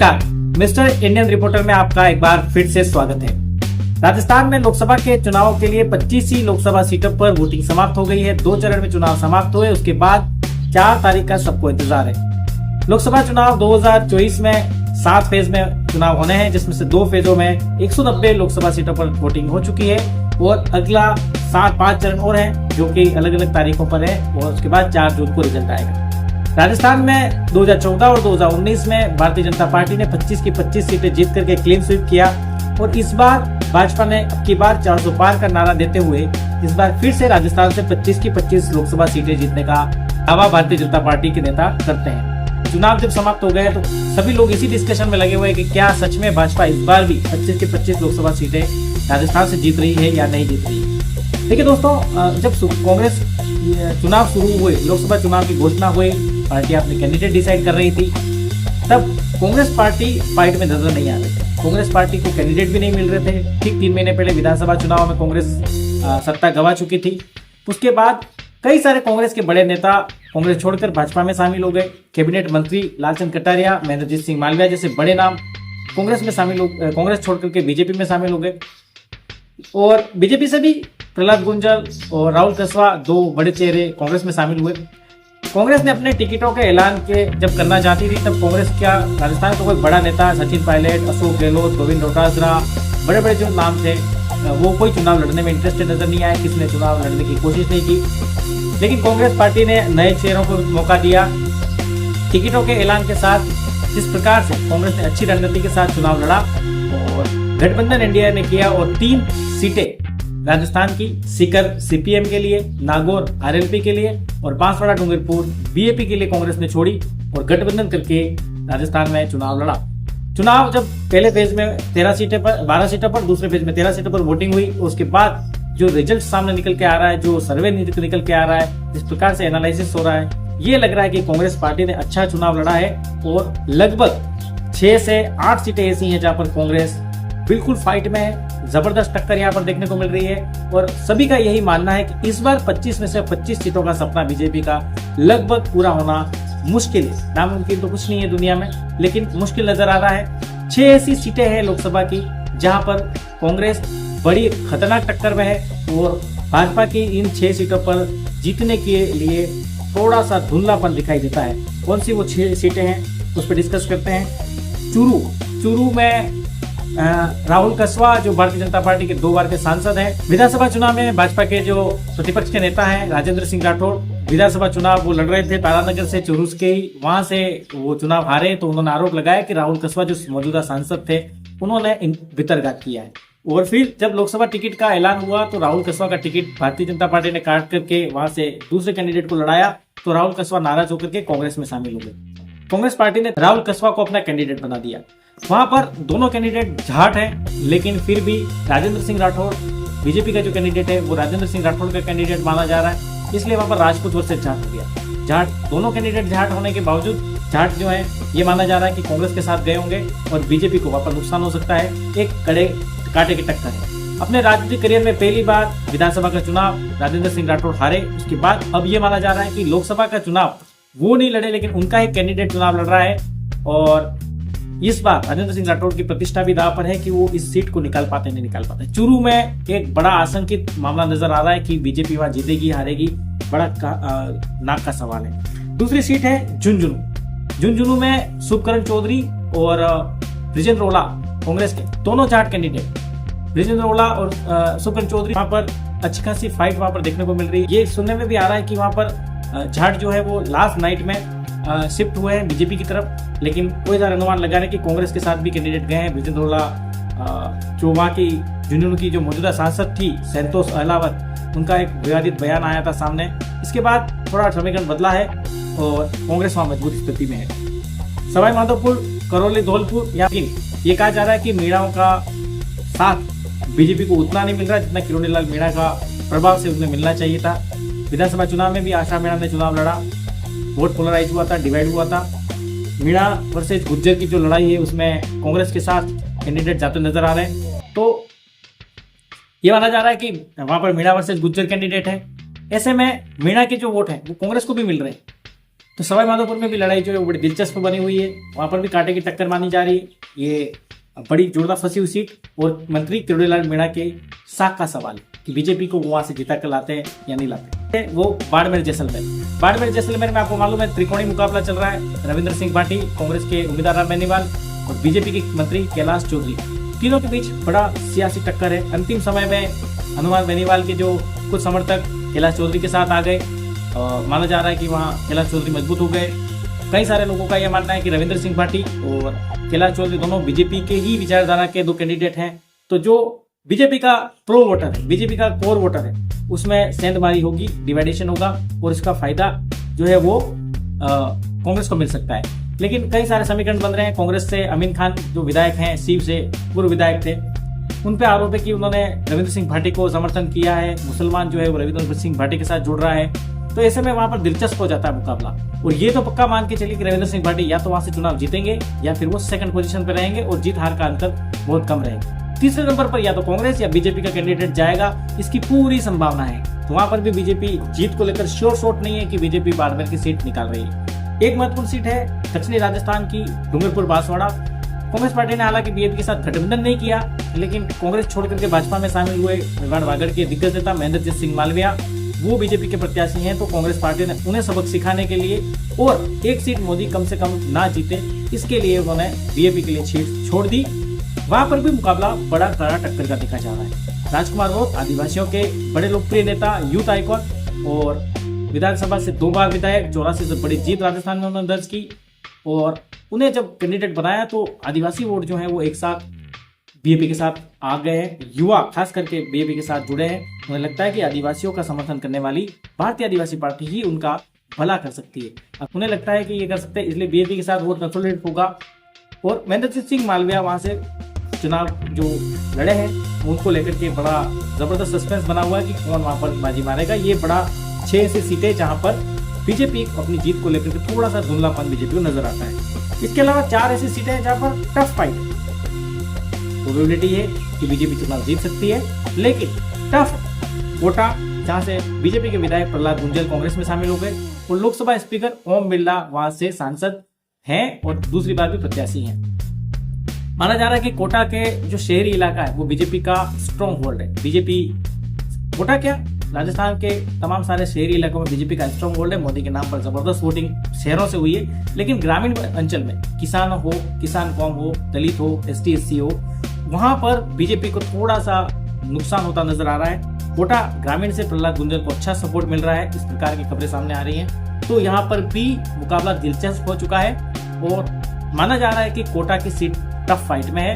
नमस्कार, mister Indian reporter में आपका एक बार फिर से स्वागत है। राजस्थान में लोकसभा के चुनाव के लिए 25 ही लोकसभा सीटों पर वोटिंग समाप्त हो गई है। 2 चरण में चुनाव समाप्त हुए, उसके बाद 4 तारीख का सबको इंतजार है। लोकसभा चुनाव 2024 में 7 फेज में चुनाव होने हैं, जिसमें से 2 फेजों में 190 लोकसभा सीटों पर वोटिंग हो चुकी है और अगला 5 चरण और है जो कि अलग अलग तारीखों पर है और उसके बाद 4 जून को रिजल्ट आएगा। राजस्थान में 2014 और 2019 में भारतीय जनता पार्टी ने 25 की 25 सीटें जीत करके क्लीन स्वीप किया और इस बार भाजपा ने अब की बार 400 पार का नारा देते हुए इस बार फिर से राजस्थान से 25 की 25 लोकसभा सीटें जीतने का दावा भारतीय जनता पार्टी के नेता करते हैं। चुनाव जब समाप्त हो गए तो सभी लोग इसी डिस्कशन में लगे हुए हैं कि क्या सच में भाजपा इस बार भी 25 की 25 लोकसभा सीटें राजस्थान से जीत रही है या नहीं जीत रही है। देखिए दोस्तों, जब कांग्रेस चुनाव शुरू हुए, लोकसभा चुनाव की घोषणा हुई, पार्टी अपने कैंडिडेट डिसाइड कर रही थी, तब कांग्रेस पार्टी फाइट में नजर नहीं आ रही थी। कांग्रेस पार्टी को कैंडिडेट भी नहीं मिल रहे थे। ठीक 3 महीने पहले विधानसभा चुनाव में कांग्रेस सत्ता गंवा चुकी थी। उसके बाद कई सारे कांग्रेस के बड़े नेता कांग्रेस छोड़कर भाजपा में शामिल हो गए। कैबिनेट मंत्री लालचंद कटारिया, महेंद्रजीत सिंह मालविया जैसे बड़े नाम कांग्रेस में शामिल हो, कांग्रेस छोड़कर के बीजेपी में शामिल हो गए और बीजेपी से भी प्रहलाद गुंजल और राहुल कसवा 2 बड़े चेहरे कांग्रेस में शामिल हुए। कांग्रेस ने अपने टिकटों के ऐलान के जब करना चाहती थी, तब कांग्रेस क्या राजस्थान का कोई बड़ा नेता, सचिन पायलट, अशोक गहलोत, गोविंद डोटासरा, बड़े बड़े जो नाम थे, वो कोई चुनाव लड़ने में इंटरेस्टेड नजर नहीं आए। किसी ने चुनाव लड़ने की कोशिश नहीं की। लेकिन कांग्रेस पार्टी ने नए चेहरों को मौका दिया। टिकटों के ऐलान के साथ जिस प्रकार से कांग्रेस ने अच्छी रणनीति के साथ चुनाव लड़ा और गठबंधन इंडिया ने किया और 3 सीटें राजस्थान की सीकर सीपीएम के लिए, नागौर आरएलपी के लिए और बांसवाड़ा डूंगरपुर बीएपी के लिए कांग्रेस ने छोड़ी और गठबंधन करके राजस्थान में चुनाव लड़ा। चुनाव जब पहले फेज में 12 सीटों पर, दूसरे फेज में 13 सीटों पर वोटिंग हुई, उसके बाद जो रिजल्ट सामने निकल के आ रहा है, जो सर्वे निकल के आ रहा है, जिस प्रकार से एनालिसिस हो रहा है, ये लग रहा है कि कांग्रेस पार्टी ने अच्छा चुनाव लड़ा है और लगभग 6 से 8 सीटें ऐसी हैं जहां पर कांग्रेस बिल्कुल फाइट में है। जबरदस्त टक्कर यहाँ पर देखने को मिल रही है और सभी का यही मानना है कि इस बार 25 में से 25 सीटों का सपना बीजेपी का लगभग पूरा होना मुश्किल है। नामुमकिन तो कुछ नहीं है दुनिया में, लेकिन मुश्किल नजर आ रहा है। 6 ऐसी सीटें हैं लोकसभा की जहां पर कांग्रेस बड़ी खतरनाक टक्कर में है और भाजपा की इन 6 सीटों पर जीतने के लिए थोड़ा सा धुंधलापन दिखाई देता है। कौन सी वो 6 सीटें हैं उस पर डिस्कस करते हैं। चूरू में राहुल कसवा जो भारतीय जनता पार्टी के 2 बार के सांसद हैं। विधानसभा चुनाव में भाजपा के जो प्रतिपक्ष के नेता हैं राजेंद्र सिंह राठौड़, विधानसभा चुनाव वो लड़ रहे थे तारानगर से, चूरू के ही, वहां से वो चुनाव हारे। तो उन्होंने आरोप लगाया कि राहुल कसवा जो मौजूदा सांसद थे उन्होंने भितरघात किया है। और फिर जब लोकसभा टिकट का ऐलान हुआ तो राहुल कसवा का टिकट भारतीय जनता पार्टी ने काट करके वहां से दूसरे कैंडिडेट को लड़ाया, तो राहुल कसवा नाराज होकर के कांग्रेस में शामिल हो गए। कांग्रेस पार्टी ने राहुल कसवा को अपना कैंडिडेट बना दिया। वहां पर दोनों कैंडिडेट जाट हैं, लेकिन फिर भी राजेंद्र सिंह राठौड़ बीजेपी का जो कैंडिडेट है वो राजेंद्र सिंह राठौड़ का कैंडिडेट माना जा रहा है, इसलिए वहां पर राजपूत वर्सेस जाट हो गया। जाट दोनों कैंडिडेट जाट होने के बावजूद जाट जो है ये माना जा रहा है कि कांग्रेस के साथ गए होंगे और बीजेपी को वहां पर नुकसान हो सकता है। एक कड़े कांटे की टक्कर है। अपने राजनीतिक करियर में पहली बार विधानसभा का चुनाव राजेंद्र सिंह राठौड़ हारे। उसके बाद अब ये माना जा रहा है कि लोकसभा का चुनाव वो नहीं लड़े, लेकिन उनका एक कैंडिडेट चुनाव लड़ रहा है और इस बार राजेंद्र सिंह राठौड़ की प्रतिष्ठा भी दांव पर है कि वो इस सीट को निकाल पाते नहीं निकाल पाते। चूरू में एक बड़ा आशंकित मामला नजर आ रहा है कि बीजेपी वहां जीतेगी हारेगी, बड़ा नाक का सवाल है। दूसरी सीट है झुंझुनू में शुभकरण चौधरी और ब्रिजेंद्र ओला, कांग्रेस के दोनों जाट कैंडिडेट ब्रिजेंद्र ओला और शुभकरण चौधरी, वहां पर अच्छी खासी फाइट वहां पर देखने को मिल रही है। ये सुनने में भी आ रहा है कि वहां पर जाट जो है वो लास्ट नाइट में शिफ्ट हुए हैं बीजेपी की तरफ, लेकिन कोई सा अनुमान लगा रहे कि कांग्रेस के साथ भी कैंडिडेट गए हैं। ब्रिजेंद्र ओला जो वहाँ की झुंझुनू की जो मौजूदा सांसद थी संतोष अहलावत, उनका एक विवादित बयान आया था सामने। इसके बाद थोड़ा समीकरण बदला है और कांग्रेस वहां मजबूत स्थिति में है। सवाई माधोपुर, करौली, धौलपुर, ये कहा जा रहा है कि मीणाओं का साथ बीजेपी को उतना नहीं मिल रहा जितना किरोड़ी लाल मीणा का प्रभाव से उन्हें मिलना चाहिए था। विधानसभा चुनाव में भी आशा मीणा ने चुनाव लड़ा, वोट पोलराइज हुआ था, डिवाइड हुआ था। मीणा वर्सेज गुज्जर की जो लड़ाई है उसमें कांग्रेस के साथ कैंडिडेट जाते नजर आ रहे हैं, तो ये माना जा रहा है कि वहां पर मीणा वर्सेज गुज्जर कैंडिडेट है। ऐसे में मीणा के जो वोट है वो कांग्रेस को भी मिल रहे हैं। तो सवाई माधोपुर में भी लड़ाई जो है वो बड़ी दिलचस्प बनी हुई है, वहां पर भी कांटे की टक्कर मानी जा रही है। ये बड़ी जोरदार फंसी हुई सीट और मंत्री किरोड़ीलाल मीणा के साख का सवाल कि बीजेपी को वहां से जिता कर लाते हैं या नहीं लाते। वो बाड़मेर जैसलमेर में आपको मालूम है त्रिकोणीय मुकाबला चल रहा है। रविंद्र सिंह भाटी कांग्रेस के उम्मीदवार राम बेनीवाल और बीजेपी के मंत्री कैलाश चौधरी, तीनों के बीच बड़ा सियासी टक्कर है। अंतिम समय में हनुमान बेनीवाल के जो कुछ समर्थक कैलाश चौधरी के साथ आ गए। माना जा रहा है कि वहाँ कैलाश चौधरी मजबूत हो गए। कई सारे लोगों का यह मानना है कि रविंद्र सिंह भाटी और कैलाश चौधरी दोनों बीजेपी के ही विचारधारा के दो कैंडिडेट हैं। तो जो बीजेपी का प्रो वोटर है, बीजेपी का कोर वोटर है, उसमें सेंधमारी होगी, डिवाइडेशन होगा और इसका फायदा जो है वो कांग्रेस को मिल सकता है। लेकिन कई सारे समीकरण बन रहे हैं। कांग्रेस से अमीन खान जो विधायक हैं, सीव से पूर्व विधायक थे, उन पे आरोप है कि उन्होंने रविंद्र सिंह भाटी को समर्थन किया है। मुसलमान जो है वो रविंद्र सिंह भाटी के साथ जुड़ रहा है। तो ऐसे में वहां पर दिलचस्प हो जाता है मुकाबला। और ये तो पक्का मान के चलिए कि रविंद्र सिंह भाटी या तो वहां से चुनाव जीतेंगे या फिर वो सेकंड पोजीशन पर रहेंगे और जीत हार का अंतर बहुत कम रहेगा। तीसरे नंबर पर या तो कांग्रेस या बीजेपी का कैंडिडेट जाएगा, इसकी पूरी संभावना है। तो वहां पर भी बीजेपी जीत को लेकर श्योर शॉट नहीं है कि बीजेपी बाड़मेर की सीट निकाल रही है। एक महत्वपूर्ण सीट है दक्षिणी राजस्थान की डूंगरपुर बांसवाड़ा। कांग्रेस पार्टी ने हालांकि बीजेपी के साथ गठबंधन नहीं किया, लेकिन कांग्रेस छोड़ करके भाजपा में शामिल हुए मेवाड़ वागड़ के दिग्गज नेता महेंद्रजीत सिंह मालविया, वो बीजेपी के प्रत्याशी हैं। तो कांग्रेस पार्टी ने उन्हें सबक सिखाने के लिए और एक सीट मोदी कम से कम ना जीते, इसके लिए उन्होंने बीजेपी के लिए सीट छोड़ दी। वहां पर भी मुकाबला बड़ा कड़ा टक्कर का देखा जा रहा है। राजकुमार राउत आदिवासियों के बड़े लोकप्रिय नेता, यूथ आइकॉन और विधानसभा से 2 बार विधायक, 84 से बड़ी जीत राजस्थान में उन्होंने दर्ज की। और उन्हें जब कैंडिडेट बनाया तो आदिवासी वोट जो है वो एक साथ बीजेपी के साथ आ गए हैं। युवा खास करके बीजेपी के साथ जुड़े हैं। उन्हें लगता है कि आदिवासियों का समर्थन करने वाली भारतीय आदिवासी पार्टी ही उनका भला कर सकती है। अब उन्हें लगता है कि ये कर सकते हैं, इसलिए बीजेपी के साथ वोट कंसोलिडेट होगा। और महेंद्रजीत सिंह मालविया वहां से चुनाव जो लड़े हैं उनको लेकर के बड़ा जबरदस्त सस्पेंस बना हुआ है कि कौन वहां पर बाजी मारेगा। ये बड़ा 6 ऐसी सीटें जहां पर बीजेपी अपनी जीत को लेकर के थोड़ा सा धुंधलापन बीजेपी को नजर आता है। इसके अलावा 4 ऐसी सीटें हैं जहां पर टफ फाइट है। प्रोबेबिलिटी है कि बीजेपी चुनाव जीत सकती है, लेकिन टफ कोटा जहां से बीजेपी के विधायक प्रहलाद गुंजल कांग्रेस में शामिल हो गए और लोकसभा स्पीकर ओम बिरला वहां से सांसद हैं और दूसरी बार भी प्रत्याशी हैं। माना जा रहा है कि कोटा के जो शहरी इलाका है वो बीजेपी का स्ट्रॉन्ग होल्ड है। बीजेपी कोटा क्या, राजस्थान के तमाम सारे शहरी इलाकों में बीजेपी का स्ट्रॉन्ग होल्ड है। मोदी के नाम पर जबरदस्त वोटिंग शहरों से हुई है, लेकिन ग्रामीण अंचल में किसान हो, किसान कौम हो, दलित हो, ST SC हो, वहां पर बीजेपी को थोड़ा सा नुकसान होता नजर आ रहा है। कोटा ग्रामीण से प्रहलाद गुंजल को अच्छा सपोर्ट मिल रहा है, इस प्रकार की खबरें सामने आ रही हैं। तो यहाँ पर भी मुकाबला दिलचस्प हो चुका है और माना जा रहा है कि कोटा की सीट टफ फाइट में है।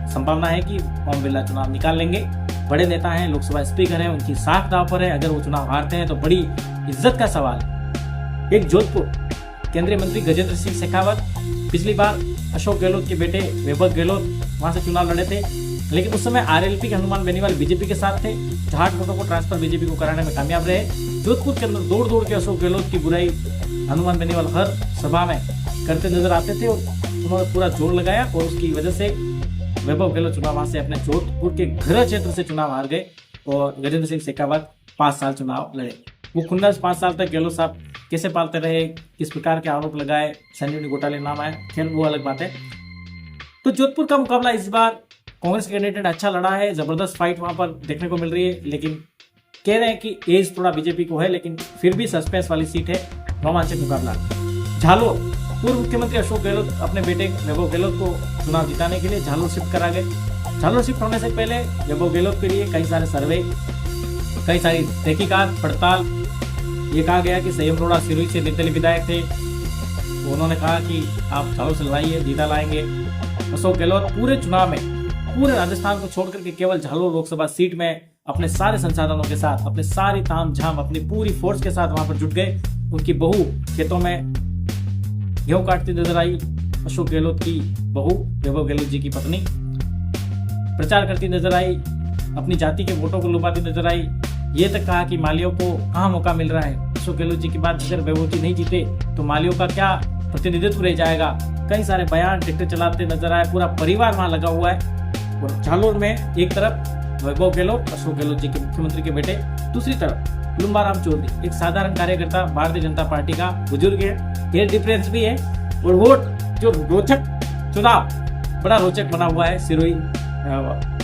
संभावना है कि ओम बिरला चुनाव निकाल लेंगे। बड़े नेता हैं, लोकसभा स्पीकर हैं, उनकी साख दांव पर है। अगर वो चुनाव हारते हैं तो बड़ी इज्जत का सवाल है। एक जोधपुर केंद्रीय मंत्री गजेंद्र सिंह शेखावत, पिछली बार अशोक गहलोत के बेटे वैभव गहलोत वहां से चुनाव लड़े थे, लेकिन उस समय RLP के हनुमान बेनीवाल बीजेपी के साथ थे। जाट वोटों को ट्रांसफर बीजेपी को कराने में कामयाब रहे। जोधपुर के अंदर दौड़ दौड़ के अशोक गहलोत की बुराई हनुमान बेनीवाल हर सभा में करते नजर आते थे और उन्होंने पूरा जोर लगाया और उसकी वजह से वैभव गहलोत चुनाव वहां से अपने जोधपुर के गृह क्षेत्र से चुनाव हार गए और गजेंद्र सिंह शेखावत 5 साल चुनाव लड़े। वो खुन्नस 5 साल तक गहलोत साहब कैसे पालते रहे, किस प्रकार के आरोप लगाए, संजीवनी घोटाले नाम आए, खैर वो अलग बात है। तो जोधपुर का मुकाबला इस बार कांग्रेस कैंडिडेट अच्छा लड़ा है, जबरदस्त फाइट वहां पर देखने को मिल रही है। लेकिन कह रहे हैं कि एज थोड़ा बीजेपी को है, लेकिन फिर भी सस्पेंस वाली सीट है, रोमांचक मुकाबला। झालोर, पूर्व मुख्यमंत्री अशोक गहलोत अपने बेटे वैभव गहलोत को चुनाव जिताने के लिए झालोर शिफ्ट करा गए। झालोर शिफ्ट होने से पहले वैभव गहलोत के लिए कई सारे सर्वे, कई सारी तहकीकात पड़ताल, ये कहा गया कि संयम अरोड़ा सिरोही से निर्दलीय विधायक थे, तो उन्होंने कहा कि आप झालोर से लड़ाइए, जीता लाएंगे। अशोक गहलोत पूरे चुनाव में पूरे राजस्थान को छोड़कर के केवल झालोर लोकसभा सीट में अपने सारे संसाधनों के साथ, अपने सारी ताम झाम, अपनी पूरी फोर्स के साथ वहां पर जुट गए। उनकी बहू खेतों में गेहूं काटती नजर आई। अशोक गहलोत की बहू वैभव गहलोत जी की पत्नी प्रचार करती नजर आई, अपनी जाति के वोटों को लुभाती नजर आई। ये तक कहा कि मालियों को कहाँ मौका मिल रहा है। अशोक गहलोत जी की बात अगर वैभव जी नहीं जीते तो मालियों का क्या प्रतिनिधित्व रह जाएगा। कई सारे बयान ट्रैक्टर चलाते नजर आए, पूरा परिवार वहां लगा हुआ है। और झालोर में एक तरफ वैभव गहलोत, अशोक गहलोत जी के मुख्यमंत्री के बेटे, दूसरी तरफ लुम्बाराम चौधरी एक साधारण कार्यकर्ता, भारतीय जनता पार्टी का बुजुर्ग है, हेल्थ डिफरेंस भी है और वोट जो रोचक चुनाव बड़ा रोचक बना हुआ है सिरोही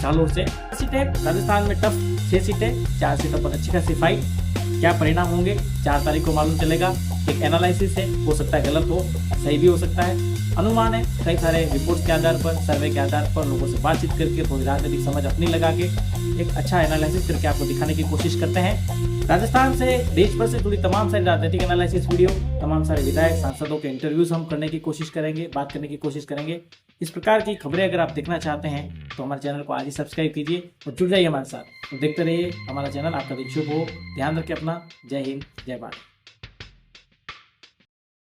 जालोर से। सीटें राजस्थान में टफ 6 सीटें, 4 सीटों पर अच्छी खासी फाइट। क्या परिणाम होंगे 4 तारीख को मालूम चलेगा। एक एनालिसिस है, हो सकता है गलत हो, सही भी हो सकता है, अनुमान है। कई सारे रिपोर्ट्स के आधार पर, सर्वे के आधार पर लोगों से बातचीत करके थोड़ी राजनीतिक समझ अपनी लगा के एक अच्छा एनालिसिस करके आपको दिखाने की कोशिश करते हैं। राजस्थान से देश भर से जुड़ी तमाम सारी राजनीतिक एनालिसिस वीडियो, तमाम सारे विधायक सांसदों के इंटरव्यूज हम करने की कोशिश करेंगे, बात करने की कोशिश करेंगे। इस प्रकार की खबरें अगर आप देखना चाहते हैं तो हमारे चैनल को आज ही सब्सक्राइब कीजिए और जुड़ जाइए हमारे साथ। तो देखते रहिए हमारा चैनल, आपका दिन शुभ हो। ध्यान रखें अपना। जय हिंद, जय भारत।